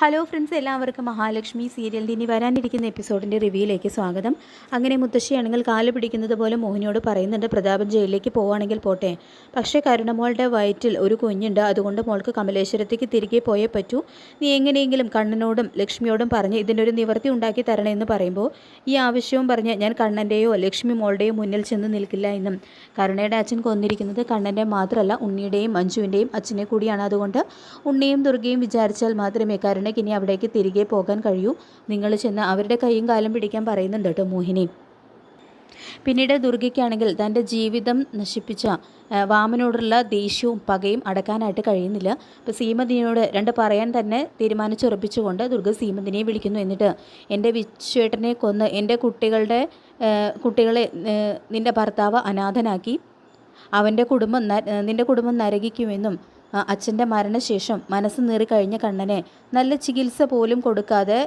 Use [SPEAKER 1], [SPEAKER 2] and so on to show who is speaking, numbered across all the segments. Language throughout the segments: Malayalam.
[SPEAKER 1] ഹലോ ഫ്രണ്ട്സ്, എല്ലാവർക്കും മഹാലക്ഷ്മി സീരിയലിൻ്റെ ഇനി വരാനിരിക്കുന്ന എപ്പിസോഡിൻ്റെ റിവ്യൂയിലേക്ക് സ്വാഗതം. അങ്ങനെ മുത്തശ്ശിയാണെങ്കിൽ കാല് പിടിക്കുന്നത് പോലെ മോഹിനിയോട് പറയുന്നുണ്ട്, പ്രതാപൻ ജയിലിലേക്ക് പോവുകയാണെങ്കിൽ പോട്ടെ, പക്ഷേ കരുണമോളുടെ വയറ്റിൽ ഒരു കുഞ്ഞുണ്ട്, അതുകൊണ്ട് മോൾക്ക് കമലേശ്വരത്തേക്ക് തിരികെ പോയേ പറ്റൂ. നീ എങ്ങനെയെങ്കിലും കണ്ണനോടും ലക്ഷ്മിയോടും പറഞ്ഞ് ഇതിൻ്റെ ഒരു നിവൃത്തി ഉണ്ടാക്കി തരണമെന്ന് പറയുമ്പോൾ ഈ ആവശ്യവും പറഞ്ഞ് ഞാൻ കണ്ണൻ്റെയോ ലക്ഷ്മി മോളുടെയോ മുന്നിൽ ചെന്ന് നിൽക്കില്ല എന്നും, കരുണയുടെ അച്ഛൻ കൊന്നിരിക്കുന്നത് കണ്ണൻ്റെ മാത്രമല്ല ഉണ്ണിയുടെയും മഞ്ജുവിൻ്റെയും അച്ഛനെ കൂടിയാണ്. അതുകൊണ്ട് ഉണ്ണിയും ദുർഗയും വിചാരിച്ചാൽ മാത്രമേ കരുണയ്ക്ക് ഇനി അവിടേക്ക് തിരികെ പോകാൻ കഴിയൂ. നിങ്ങൾ ചെന്ന് അവരുടെ കൈയും കാലും പിടിക്കാൻ പറയുന്നുണ്ട് കേട്ടോ മോഹിനി. പിന്നീട് ദുർഗയ്ക്കാണെങ്കിൽ തൻ്റെ ജീവിതം നശിപ്പിച്ച വാമനോടുള്ള ദേഷ്യവും പകയും അടക്കാനായിട്ട് കഴിയുന്നില്ല. അപ്പോൾ സീമന്തിനോട് രണ്ട് പറയാൻ തന്നെ തീരുമാനിച്ചുറപ്പിച്ചുകൊണ്ട് ദുർഗ സീമന്തിനെ വിളിക്കുന്നു. എന്നിട്ട് എൻ്റെ വിശ്വേട്ടനെ കൊന്ന് എൻ്റെ കുട്ടികളെ നിൻ്റെ ഭർത്താവ് അനാഥനാക്കി, നിൻ്റെ കുടുംബം നരകിക്കുമെന്നും അച്ഛൻ്റെ മരണശേഷം മനസ്സ് നീറിക്കഴിഞ്ഞ കണ്ണനെ നല്ല ചികിത്സ പോലും കൊടുക്കാതെ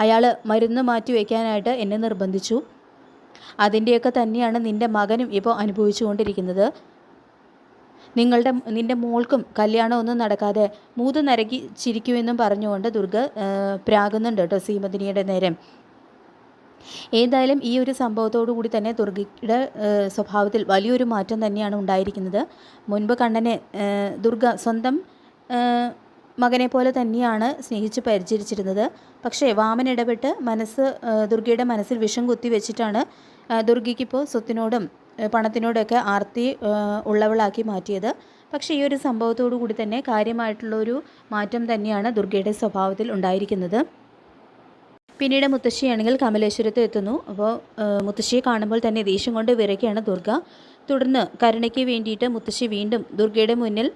[SPEAKER 1] അയാൾ മരുന്ന് മാറ്റി വയ്ക്കാനായിട്ട് എന്നെ നിർബന്ധിച്ചു. അതിൻ്റെയൊക്കെ തന്നെയാണ് നിൻ്റെ മകനും ഇപ്പോൾ അനുഭവിച്ചുകൊണ്ടിരിക്കുന്നത്. നിൻ്റെ മോൾക്കും കല്യാണമൊന്നും നടക്കാതെ മൂത് നരകി ചിരിക്കുമെന്നും പറഞ്ഞുകൊണ്ട് ദുർഗ പ്രാകുന്നുണ്ട് കേട്ടോ സീമന്തിനിയുടെ നേരെ. ഏതായാലും ഈ ഒരു സംഭവത്തോടു കൂടി തന്നെ ദുർഗയുടെ സ്വഭാവത്തിൽ വലിയൊരു മാറ്റം തന്നെയാണ് ഉണ്ടായിരിക്കുന്നത്. മുൻപ് കണ്ണനെ ദുർഗ സ്വന്തം മകനെ പോലെ തന്നെയാണ് സ്നേഹിച്ച് പരിചരിച്ചിരുന്നത്. പക്ഷേ വാമൻ ഇടപെട്ട് ദുർഗയുടെ മനസ്സിൽ വിഷം കുത്തി വെച്ചിട്ടാണ് ദുർഗയ്ക്കിപ്പോൾ സ്വത്തിനോടും പണത്തിനോടൊക്കെ ആർത്തി ഉള്ളവളാക്കി മാറ്റിയത്. പക്ഷേ ഈ ഒരു സംഭവത്തോടു കൂടി തന്നെ കാര്യമായിട്ടുള്ളൊരു മാറ്റം തന്നെയാണ് ദുർഗയുടെ സ്വഭാവത്തിൽ ഉണ്ടായിരിക്കുന്നത്. പിന്നീട് മുത്തശ്ശിയാണെങ്കിൽ കമലേശ്വരത്ത് എത്തുന്നു. അപ്പോൾ മുത്തശ്ശിയെ കാണുമ്പോൾ തന്നെ ദേഷ്യം കൊണ്ട് വിറയ്ക്കുകയാണ് ദുർഗ. തുടർന്ന് കരുണയ്ക്ക് വേണ്ടിയിട്ട് മുത്തശ്ശി വീണ്ടും ദുർഗയുടെ മുന്നിൽ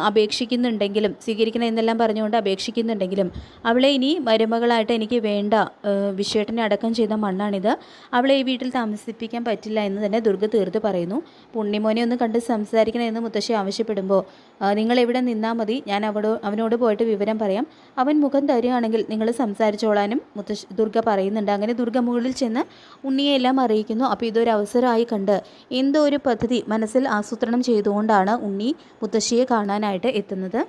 [SPEAKER 1] അപേക്ഷിക്കുന്നുണ്ടെങ്കിലും സ്വീകരിക്കണം എന്നെല്ലാം പറഞ്ഞുകൊണ്ട് അപേക്ഷിക്കുന്നുണ്ടെങ്കിലും അവളെ ഇനി മരുമകളായിട്ട് എനിക്ക് വേണ്ട, വിശ്വേട്ടനെ അടക്കം ചെയ്ത മണ്ണാണിത്, അവളെ ഈ വീട്ടിൽ താമസിപ്പിക്കാൻ പറ്റില്ല എന്ന് തന്നെ ദുർഗ തീർത്ത് പറയുന്നു. പുണ്യമോനെ ഒന്ന് കണ്ട് സംസാരിക്കണമെന്ന് മുത്തശ്ശി ആവശ്യപ്പെടുമ്പോൾ നിങ്ങൾ എവിടെ നിന്നാൽ മതി, ഞാൻ അവനോട് പോയിട്ട് വിവരം പറയാം, അവൻ മുഖം തരികയാണെങ്കിൽ നിങ്ങൾ സംസാരിച്ചോളാനും ദുർഗ പറയുന്നുണ്ട്. അങ്ങനെ ദുർഗ മുകളിൽ ചെന്ന് ഉണ്ണിയെല്ലാം അറിയിക്കുന്നു. അപ്പോൾ ഇതൊരു അവസരമായി കണ്ട് എന്തോ ഒരു പദ്ധതി മനസ്സിൽ ആസൂത്രണം ചെയ്തുകൊണ്ടാണ് ഉണ്ണി മുത്തശ്ശിയെ കാണാനായിട്ട് എത്തുന്നത്.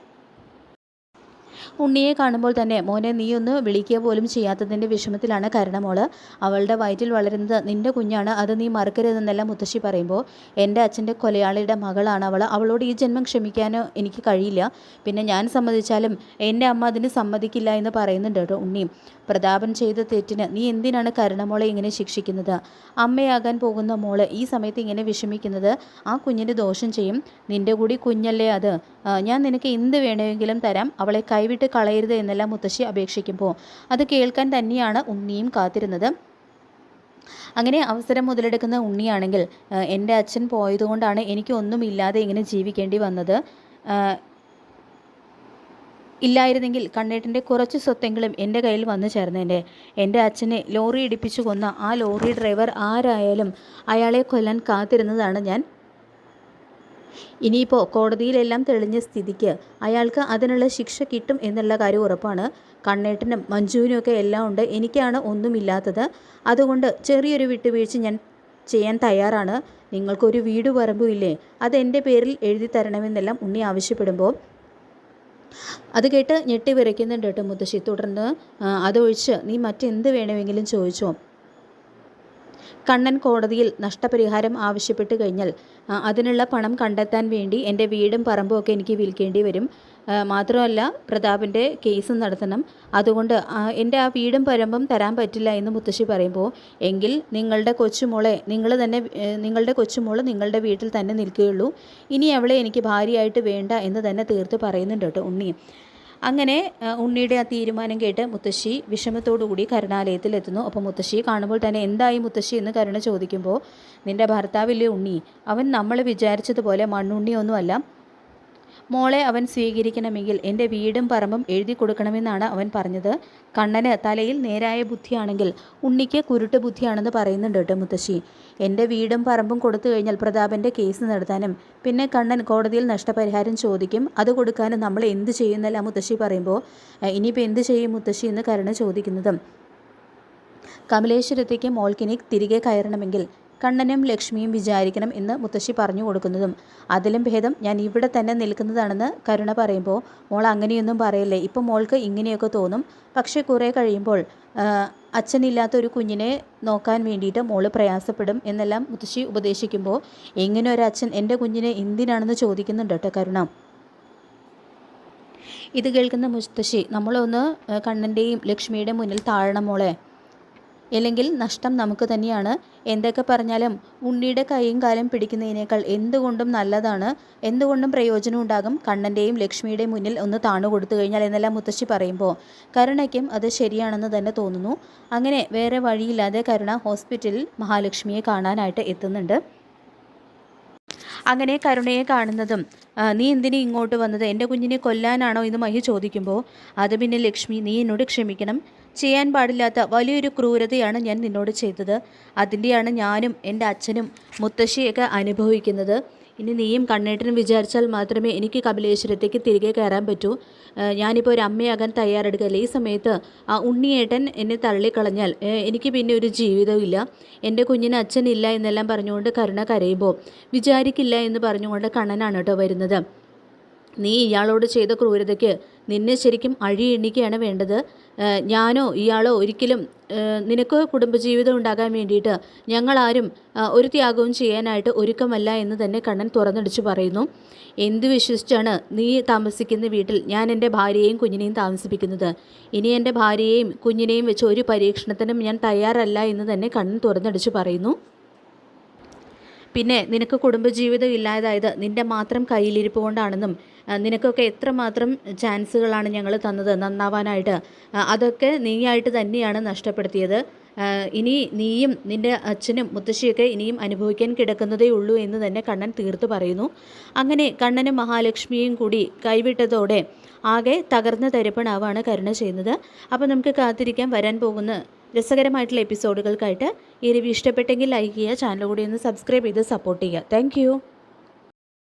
[SPEAKER 1] ഉണ്ണിയെ കാണുമ്പോൾ തന്നെ മോനെ നീ ഒന്ന് വിളിക്കുക പോലും ചെയ്യാത്തതിൻ്റെ വിഷമത്തിലാണ് കരുണമോള്. അവളുടെ വയറ്റിൽ വളരുന്നത് നിൻ്റെ കുഞ്ഞാണ്, അത് നീ മറക്കരുതെന്നെല്ലാം മുത്തശ്ശി പറയുമ്പോൾ എൻ്റെ അച്ഛൻ്റെ കൊലയാളിയുടെ മകളാണ് അവളോട് ഈ ജന്മം ക്ഷമിക്കാനോ എനിക്ക് കഴിയില്ല, പിന്നെ ഞാൻ സമ്മതിച്ചാലും എൻ്റെ അമ്മ അതിന് സമ്മതിക്കില്ല എന്ന് പറയുന്നുണ്ട് കേട്ടോ ഉണ്ണി. പ്രതാപൻ ചെയ്ത തെറ്റിന് നീ എന്തിനാണ് കരുണമോളെ ഇങ്ങനെ ശിക്ഷിക്കുന്നത്? അമ്മയാകാൻ പോകുന്ന മോള് ഈ സമയത്ത് ഇങ്ങനെ വിഷമിക്കുന്നത് ആ കുഞ്ഞിന് ദോഷം ചെയ്യും. നിൻ്റെ കൂടി കുഞ്ഞല്ലേ അത്, ഞാൻ നിനക്ക് എന്ത് വേണമെങ്കിലും തരാം, അവളെ കൈവിട്ട് കളയരുത് എന്നെല്ലാം മുത്തശ്ശി അപേക്ഷിക്കുമ്പോൾ അത് കേൾക്കാൻ തന്നെയാണ് ഉണ്ണിയും കാത്തിരുന്നത്. അങ്ങനെ അവസരം മുതലെടുക്കുന്ന ഉണ്ണിയാണെങ്കിൽ എൻ്റെ അച്ഛൻ പോയതുകൊണ്ടാണ് എനിക്ക് ഒന്നുമില്ലാതെ ഇങ്ങനെ ജീവിക്കേണ്ടി വന്നത്, ഇല്ലായിരുന്നെങ്കിൽ കണ്ണേട്ടൻ്റെ കുറച്ച് സ്വത്തെങ്കിലും എൻ്റെ കയ്യിൽ വന്നു ചേർന്നേൻ്റെ. എൻ്റെ അച്ഛനെ ലോറി ഇടിപ്പിച്ചു കൊന്ന ആ ലോറി ഡ്രൈവർ ആരായാലും അയാളെ കൊല്ലാൻ കാത്തിരുന്നതാണ് ഞാൻ. ഇനിയിപ്പോൾ കോടതിയിലെല്ലാം തെളിഞ്ഞ സ്ഥിതിക്ക് അയാൾക്ക് അതിനുള്ള ശിക്ഷ കിട്ടും എന്നുള്ള കാര്യം ഉറപ്പാണ്. കണ്ണേട്ടനും മഞ്ജുവിനുമൊക്കെ എല്ലാം ഉണ്ട്, എനിക്കാണ് ഒന്നുമില്ലാത്തത്, അതുകൊണ്ട് ചെറിയൊരു വിട്ടുവീഴ്ച ഞാൻ ചെയ്യാൻ തയ്യാറാണ്. നിങ്ങൾക്കൊരു വീട് പറമ്പും ഇല്ലേ, അതെൻ്റെ പേരിൽ എഴുതി തരണമെന്നെല്ലാം ഉണ്ണി ആവശ്യപ്പെടുമ്പോൾ അത് കേട്ട് ഞെട്ടി വിറയ്ക്കുന്നുണ്ട് കേട്ടോ മുത്തശ്ശി. തുടർന്ന് അതൊഴിച്ച് നീ മറ്റെന്ത് വേണമെങ്കിലും ചോദിച്ചോ. കണ്ണൻ കോടതിയിൽ നഷ്ടപരിഹാരം ആവശ്യപ്പെട്ട് കഴിഞ്ഞാൽ അതിനുള്ള പണം കണ്ടെത്താൻ വേണ്ടി എൻ്റെ വീടും പറമ്പും ഒക്കെ എനിക്ക് വിൽക്കേണ്ടി വരും. മാത്രമല്ല പ്രതാപൻ്റെ കേസ് നടത്തണം, അതുകൊണ്ട് എൻ്റെ ആ വീടും പറമ്പും തരാൻ പറ്റില്ല എന്ന് മുത്തശ്ശി പറയുമ്പോൾ എങ്കിൽ നിങ്ങളുടെ കൊച്ചുമോളെ നിങ്ങളുടെ വീട്ടിൽ തന്നെ നിൽക്കുകയുള്ളൂ, ഇനി അവളെ എനിക്ക് ഭാര്യയായിട്ട് വേണ്ട എന്ന് തന്നെ തീർത്ത് പറയുന്നുണ്ട് കേട്ടോ ഉണ്ണി. അങ്ങനെ ഉണ്ണിയുടെ ആ തീരുമാനം കേട്ട് മുത്തശ്ശി വിഷമത്തോടുകൂടി കരുണാലയത്തിലെത്തുന്നു. അപ്പോൾ മുത്തശ്ശിയെ കാണുമ്പോൾ തന്നെ എന്തായി മുത്തശ്ശി എന്ന് കരുണ ചോദിക്കുമ്പോൾ നിൻ്റെ ഭർത്താവില്ലേ ഉണ്ണി, അവൻ നമ്മൾ വിചാരിച്ചതുപോലെ മണ്ണുണ്ണിയൊന്നുമല്ല, മോളെ അവൻ സ്വീകരിക്കണമെങ്കിൽ എൻ്റെ വീടും പറമ്പും എഴുതി കൊടുക്കണമെന്നാണ് അവൻ പറഞ്ഞത്. കണ്ണന് തലയിൽ നേരായ ബുദ്ധിയാണെങ്കിൽ ഉണ്ണിക്ക് കുരുട്ട് ബുദ്ധിയാണെന്ന് പറയുന്നുണ്ട് കേട്ടോ മുത്തശ്ശി. എൻ്റെ വീടും പറമ്പും കൊടുത്തു കഴിഞ്ഞാൽ പ്രതാപൻ്റെ കേസ് നടത്താനും പിന്നെ കണ്ണൻ കോടതിയിൽ നഷ്ടപരിഹാരം ചോദിക്കും, അത് കൊടുക്കാനും നമ്മൾ എന്ത് ചെയ്യുന്നല്ല മുത്തശ്ശി പറയുമ്പോൾ ഇനിയിപ്പോൾ എന്ത് ചെയ്യും മുത്തശ്ശി എന്ന് കരുണ ചോദിക്കുന്നതും കമലേശ്വരത്തേക്ക് മോൾക്കിനി തിരികെ കയറണമെങ്കിൽ കണ്ണനും ലക്ഷ്മിയും വിചാരിക്കണം എന്ന് മുത്തശ്ശി പറഞ്ഞു കൊടുക്കുന്നതും അതിലും ഭേദം ഞാൻ ഇവിടെ തന്നെ നിൽക്കുന്നതാണെന്ന് കരുണ പറയുമ്പോൾ മോൾ അങ്ങനെയൊന്നും പറയല്ലേ, ഇപ്പം മോൾക്ക് ഇങ്ങനെയൊക്കെ തോന്നും, പക്ഷേ കുറേ കഴിയുമ്പോൾ അച്ഛനില്ലാത്ത ഒരു കുഞ്ഞിനെ നോക്കാൻ വേണ്ടിയിട്ട് മോള് പ്രയാസപ്പെടും എന്നെല്ലാം മുത്തശ്ശി ഉപദേശിക്കുമ്പോൾ എങ്ങനെ ഒരു അച്ഛൻ എൻ്റെ കുഞ്ഞിനെ എന്തിനാണെന്ന് ചോദിക്കുന്നുണ്ട് കേട്ടോ കരുണ. ഇത് കേൾക്കുന്ന മുത്തശ്ശി നമ്മളൊന്ന് കണ്ണൻ്റെയും ലക്ഷ്മിയുടെയും മുന്നിൽ താഴണം മോളെ, അല്ലെങ്കിൽ നഷ്ടം നമുക്ക് തന്നെയാണ്. എന്തൊക്കെ പറഞ്ഞാലും ഉണ്ണിയുടെ കൈയും കാലും പിടിക്കുന്നതിനേക്കാൾ എന്തുകൊണ്ടും നല്ലതാണ്, എന്തുകൊണ്ടും പ്രയോജനം ഉണ്ടാകും കണ്ണൻ്റെയും ലക്ഷ്മിയുടെയും മുന്നിൽ ഒന്ന് താണു കൊടുത്തു കഴിഞ്ഞാൽ എന്നെല്ലാം മുത്തശ്ശി പറയുമ്പോൾ കരുണയ്ക്കും അത് ശരിയാണെന്ന് തന്നെ തോന്നുന്നു. അങ്ങനെ വേറെ വഴിയില്ലാതെ കരുണ ഹോസ്പിറ്റലിൽ മഹാലക്ഷ്മിയെ കാണാനായിട്ട് എത്തുന്നുണ്ട്. അങ്ങനെ കരുണയെ കാണുന്നതും നീ എന്തിനു ഇങ്ങോട്ട് വന്നത്, എൻ്റെ കുഞ്ഞിനെ കൊല്ലാനാണോ എന്ന് മഹി ചോദിക്കുമ്പോൾ അത് പിന്നെ ലക്ഷ്മി നീ എന്നോട് ക്ഷമിക്കണം, ചെയ്യാൻ പാടില്ലാത്ത വലിയൊരു ക്രൂരതയാണ് ഞാൻ നിന്നോട് ചെയ്തത്, അതിൻ്റെയാണ് ഞാനും എൻ്റെ അച്ഛനും മുത്തശ്ശിയൊക്കെ അനുഭവിക്കുന്നത്. ഇനി നീയും കണ്ണേട്ടനും വിചാരിച്ചാൽ മാത്രമേ എനിക്ക് കപിലേശ്വരത്തേക്ക് തിരികെ കയറാൻ പറ്റൂ. ഞാനിപ്പോൾ ഒരു അമ്മയാകാൻ തയ്യാറെടുക്കല്ലേ. ഈ സമയത്ത് ഉണ്ണിയേട്ടൻ എന്നെ തള്ളിക്കളഞ്ഞാൽ എനിക്ക് പിന്നെ ഒരു ജീവിതമില്ല, എൻ്റെ കുഞ്ഞിന് അച്ഛനില്ല എന്നെല്ലാം പറഞ്ഞുകൊണ്ട് കരുണ കരയുമ്പോൾ വിചാരിക്കില്ല എന്ന് പറഞ്ഞുകൊണ്ട് കണ്ണനാണ് കേട്ടോ വരുന്നത്. നീ ഇയാളോട് ചെയ്ത ക്രൂരതയ്ക്ക് നിന്നെ ശരിക്കും അഴി എണ്ണിക്കുകയാണ് വേണ്ടത്. ഞാനോ ഇയാളോ ഒരിക്കലും നിനക്ക് കുടുംബജീവിതം ഉണ്ടാകാൻ വേണ്ടിയിട്ട് ഞങ്ങളാരും ഒരു ത്യാഗവും ചെയ്യാനായിട്ട് ഒരുക്കമല്ല എന്ന് തന്നെ കണ്ണൻ തുറന്നടിച്ച് പറയുന്നു. എന്ത് വിശ്വസിച്ചാണ് നീ താമസിക്കുന്ന വീട്ടിൽ ഞാൻ എൻ്റെ ഭാര്യയെയും കുഞ്ഞിനെയും താമസിപ്പിക്കുന്നത്? ഇനി എൻ്റെ ഭാര്യയെയും കുഞ്ഞിനെയും വെച്ച് ഒരു പരീക്ഷണത്തിനും ഞാൻ തയ്യാറല്ല എന്ന് തന്നെ കണ്ണൻ തുറന്നടിച്ച് പറയുന്നു. പിന്നെ നിനക്ക് കുടുംബജീവിതം ഇല്ലാതായത് നിൻ്റെ മാത്രം കയ്യിലിരിപ്പ് കൊണ്ടാണെന്നും നിനക്കൊക്കെ എത്രമാത്രം ചാൻസുകളാണ് ഞങ്ങൾ തന്നത് നന്നാവാനായിട്ട്, അതൊക്കെ നീയായിട്ട് തന്നെയാണ് നഷ്ടപ്പെടുത്തിയത്. ഇനി നീയും നിൻ്റെ അച്ഛനും മുത്തശ്ശിയൊക്കെ ഇനിയും അനുഭവിക്കാൻ കിടക്കുന്നതേ ഉള്ളൂ എന്ന് തന്നെ കണ്ണൻ തീർത്തു പറയുന്നു. അങ്ങനെ കണ്ണനും മഹാലക്ഷ്മിയും കൂടി കൈവിട്ടതോടെ ആകെ തകർന്ന തരിപ്പണാവാണ് കരുണ ചെയ്യുന്നത്. അപ്പോൾ നമുക്ക് കാത്തിരിക്കാൻ വരാൻ പോകുന്ന രസകരമായിട്ടുള്ള എപ്പിസോഡുകൾക്കായിട്ട്. ഈ റിവ്യൂ ഇഷ്ടപ്പെട്ടെങ്കിൽ ലൈക്ക് ചെയ്യുക, ചാനൽ കൂടി ഒന്ന് സബ്സ്ക്രൈബ് ചെയ്ത് സപ്പോർട്ട് ചെയ്യുക. താങ്ക്